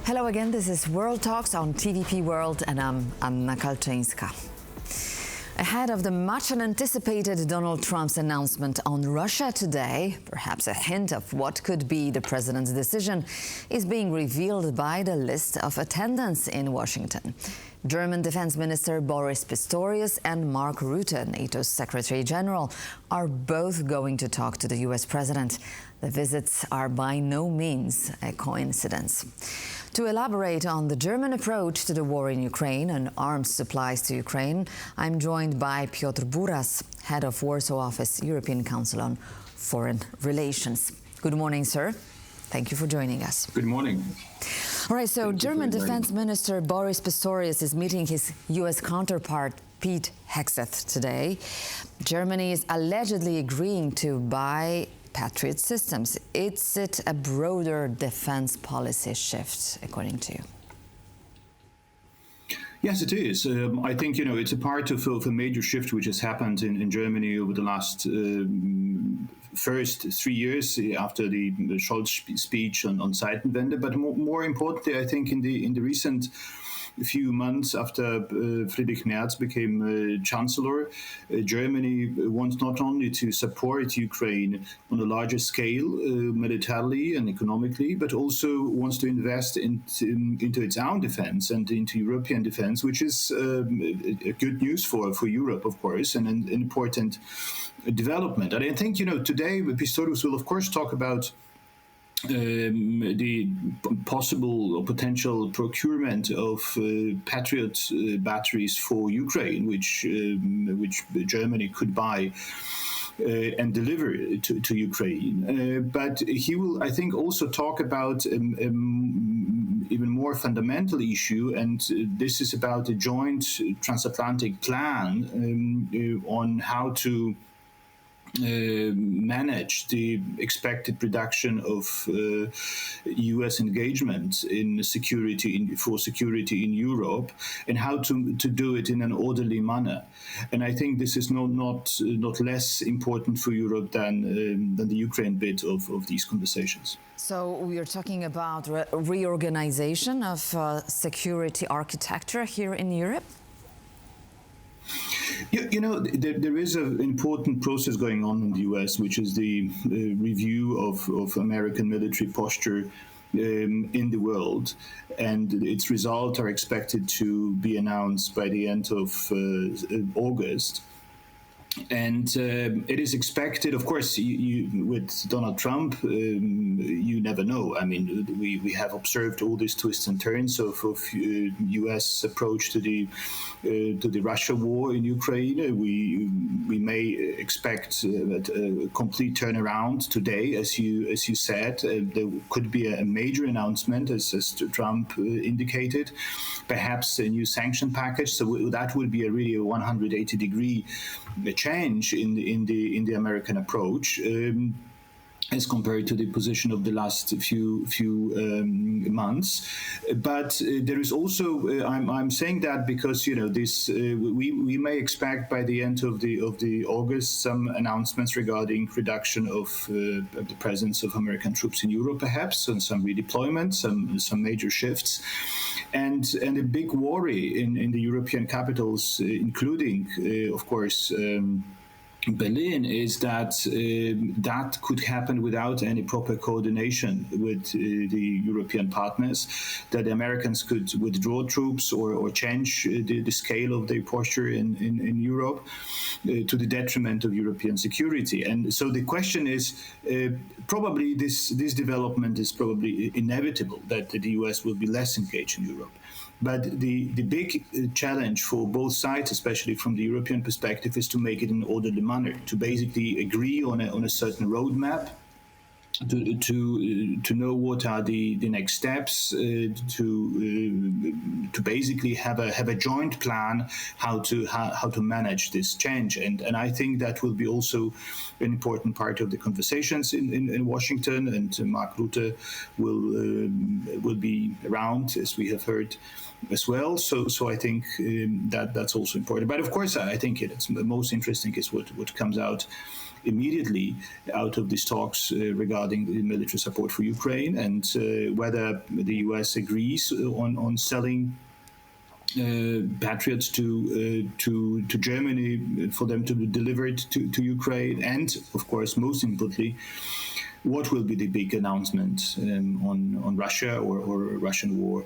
Hello again, this is World Talks on TVP World, and I'm Anna Kalczyńska. Ahead of the much-anticipated Donald Trump's announcement on Russia today, perhaps a hint of what could be the president's decision is being revealed by the list of attendance in Washington. German Defense Minister Boris Pistorius and Mark Rutte, NATO's Secretary General, are both going to talk to the US president. The visits are by no means a coincidence. To elaborate on the German approach to the war in Ukraine and arms supplies to Ukraine, I'm joined by Piotr Buras, head of Warsaw Office, European Council on Foreign Relations. Good morning, sir. Thank you for joining us. Good morning. All right, so German Defense Minister Boris Pistorius is meeting his U.S. counterpart, Pete Hegseth, today. Germany is allegedly agreeing to buy Patriot systems. Is it a broader defense policy shift, according to you? Yes, it is. I think, it's a part of a major shift which has happened in Germany over the last first 3 years after the Scholz speech on Zeitenwende. But more importantly, I think in the recent few months after Friedrich Merz became Chancellor, Germany wants not only to support Ukraine on a larger scale, militarily and economically, but also wants to invest into its own defense and into European defense, which is good news for Europe, of course, and an important development. And I think, today Pistorius will, of course, talk about the possible or potential procurement of Patriot batteries for Ukraine, which Germany could buy and deliver to Ukraine. But he will, I think, also talk about even more fundamental issue, and this is about a joint transatlantic plan on how to manage the expected reduction of U.S. engagement in security for security in Europe, and how to do it in an orderly manner. And I think this is not less important for Europe than the Ukraine bit of these conversations. So we are talking about reorganization of security architecture here in Europe? There is an important process going on in the U.S., which is the review of American military posture in the world, and its results are expected to be announced by the end of August. And it is expected, of course, with Donald Trump, you never know. I mean, we have observed all these twists and turns of U.S. approach to the Russia war in Ukraine. We may expect a complete turnaround today, as you said. There could be a major announcement, as Trump indicated, perhaps a new sanction package. So that would be really a 180-degree change in the American approach, as compared to the position of the last few months. But there is also, I'm saying that because this we may expect by the end of the August some announcements regarding reduction of the presence of American troops in Europe, perhaps, and some redeployment, some major shifts, and a big worry in the European capitals, including of course Berlin, is that that could happen without any proper coordination with the European partners, that the Americans could withdraw troops or change the scale of their posture in Europe to the detriment of European security. And so the question is, probably this development is probably inevitable, that the US will be less engaged in Europe. But the big challenge for both sides, especially from the European perspective, is to make it in an orderly manner, to basically agree on a certain roadmap, to know what are the next steps, to basically have a joint plan how to manage this change, and I think that will be also an important part of the conversations in Washington, and Mark Rutte will be around, as we have heard as well. So I think that's also important. But of course, I think it's most interesting is what comes out immediately out of these talks regarding the military support for Ukraine, and whether the US agrees on selling Patriots to Germany for them to be delivered to Ukraine, and of course, most importantly, what will be the big announcement on Russia or Russian war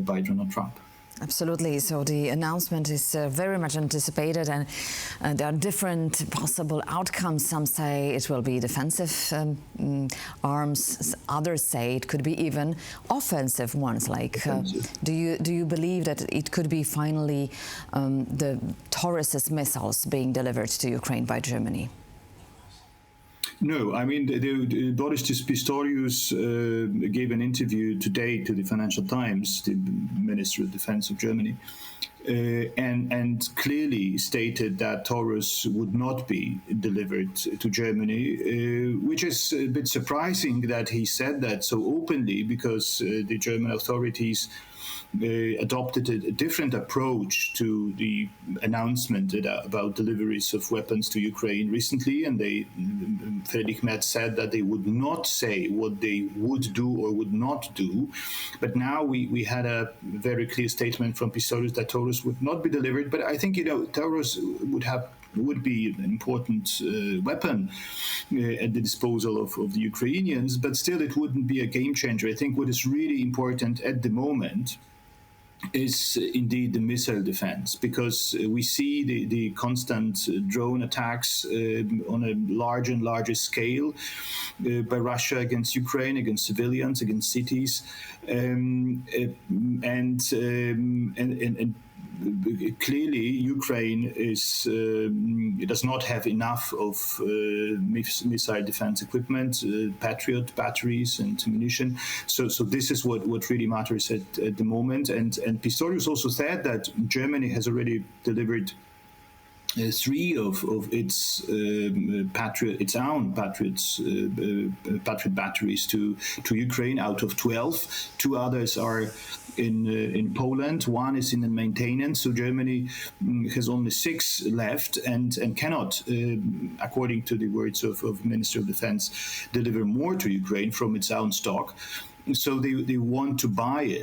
by Donald Trump? Absolutely. So the announcement is very much anticipated, and there are different possible outcomes. Some say it will be defensive arms. Others say it could be even offensive ones. Like, do you believe that it could be finally the Taurus missiles being delivered to Ukraine by Germany? No, I mean, Boris Pistorius gave an interview today to the Financial Times, the Minister of Defense of Germany, and clearly stated that Taurus would not be delivered to Germany, which is a bit surprising that he said that so openly, because the German authorities adopted a different approach to the announcement about deliveries of weapons to Ukraine recently, and Friedrich Merz said that they would not say what they would do or would not do. But now we had a very clear statement from Pistorius that Taurus would not be delivered. But I think, Taurus would be an important weapon at the disposal of the Ukrainians, but still it wouldn't be a game changer. I think what is really important at the moment is indeed the missile defense, because we see the constant drone attacks on a larger and larger scale by Russia against Ukraine, against civilians, against cities, and clearly Ukraine does not have enough of missile defense equipment, Patriot batteries and ammunition. So this is what really matters at the moment. And Pistorius also said that Germany has already delivered 3 of its Patriot, its own Patriots, Patriot batteries to Ukraine out of 12. 2 others are in Poland. 1 is in the maintenance. So Germany has only 6 left and cannot, according to the words of Minister of Defense, deliver more to Ukraine from its own stock. So they want to buy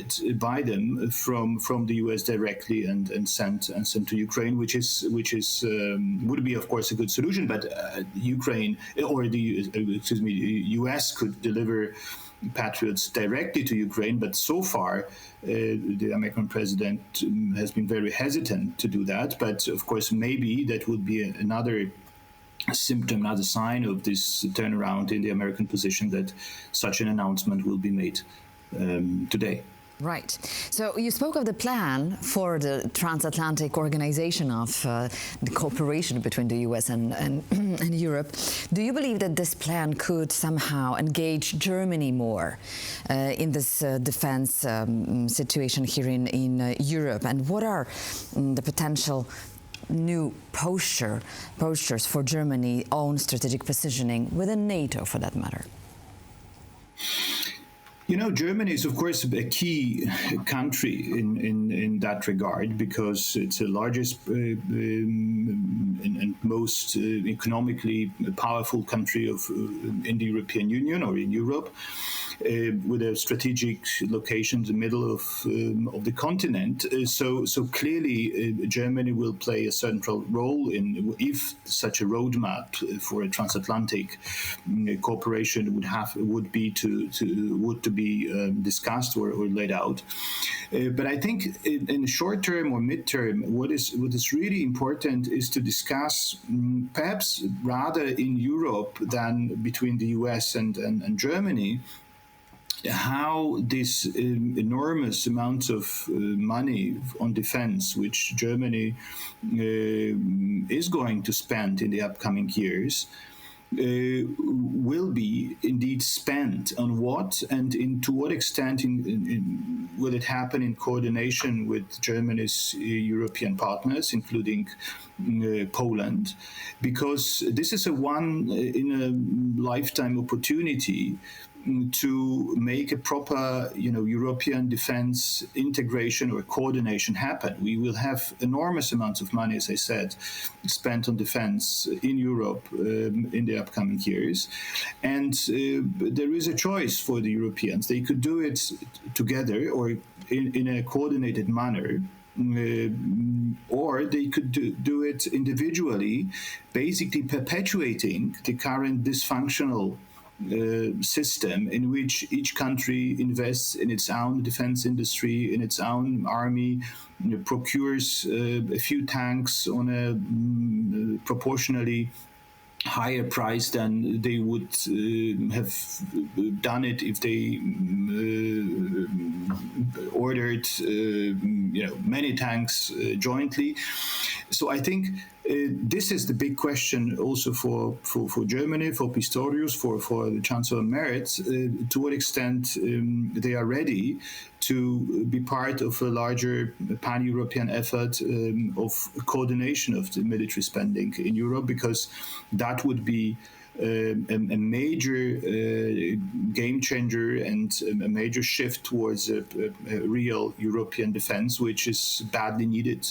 them from the US directly and send to Ukraine, which would be, of course, a good solution. But Ukraine or the US could deliver Patriots directly to Ukraine, but so far the American president has been very hesitant to do that. But of course, maybe that would be another symptom, another sign of this turnaround in the American position, that such an announcement will be made today. Right. So you spoke of the plan for the transatlantic organization of the cooperation between the US and Europe. Do you believe that this plan could somehow engage Germany more in this defense situation here in Europe? And what are the potential new postures for Germany's own strategic positioning within NATO, for that matter? Germany is, of course, a key country in that regard, because it's the largest and most economically powerful country in the European Union or in Europe, with a strategic location in the middle of the continent. So clearly, Germany will play a central role if such a roadmap for a transatlantic cooperation would be discussed or laid out. But I think in the short term or midterm, what is really important is to discuss, perhaps rather in Europe than between the US and Germany, how this enormous amounts of money on defense, which Germany is going to spend in the upcoming years, will be indeed spent on what, and to what extent will it happen in coordination with Germany's European partners, including Poland, because this is a one in a lifetime opportunity to make a proper, European defense integration or coordination happen. We will have enormous amounts of money, as I said, spent on defense in Europe in the upcoming years. And there is a choice for the Europeans. They could do it together or in a coordinated manner. Or they could do it individually, basically perpetuating the current dysfunctional system in which each country invests in its own defense industry, in its own army, procures a few tanks on a proportionally higher price than they would have done it if they ordered many tanks jointly. So I think this is the big question also for Germany, for Pistorius, for the Chancellor Merz, to what extent they are ready to be part of a larger pan-European effort of coordination of the military spending in Europe, because that would be a major game changer and a major shift towards a real European defense, which is badly needed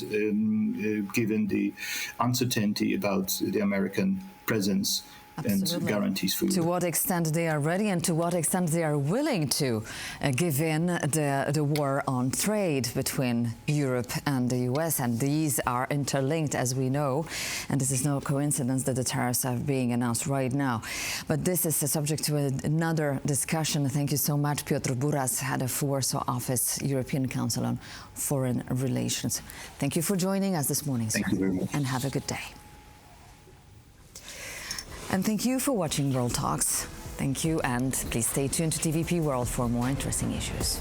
given the uncertainty about the American presence. Absolutely. And guarantees for you. To what extent they are ready and to what extent they are willing to give in the war on trade between Europe and the US. And these are interlinked, as we know. And this is no coincidence that the tariffs are being announced right now. But this is a subject to another discussion. Thank you so much, Piotr Buras, head of Warsaw Office, European Council on Foreign Relations. Thank you for joining us this morning, sir. Thank you very much. And have a good day. And thank you for watching World Talks. Thank you, and please stay tuned to TVP World for more interesting issues.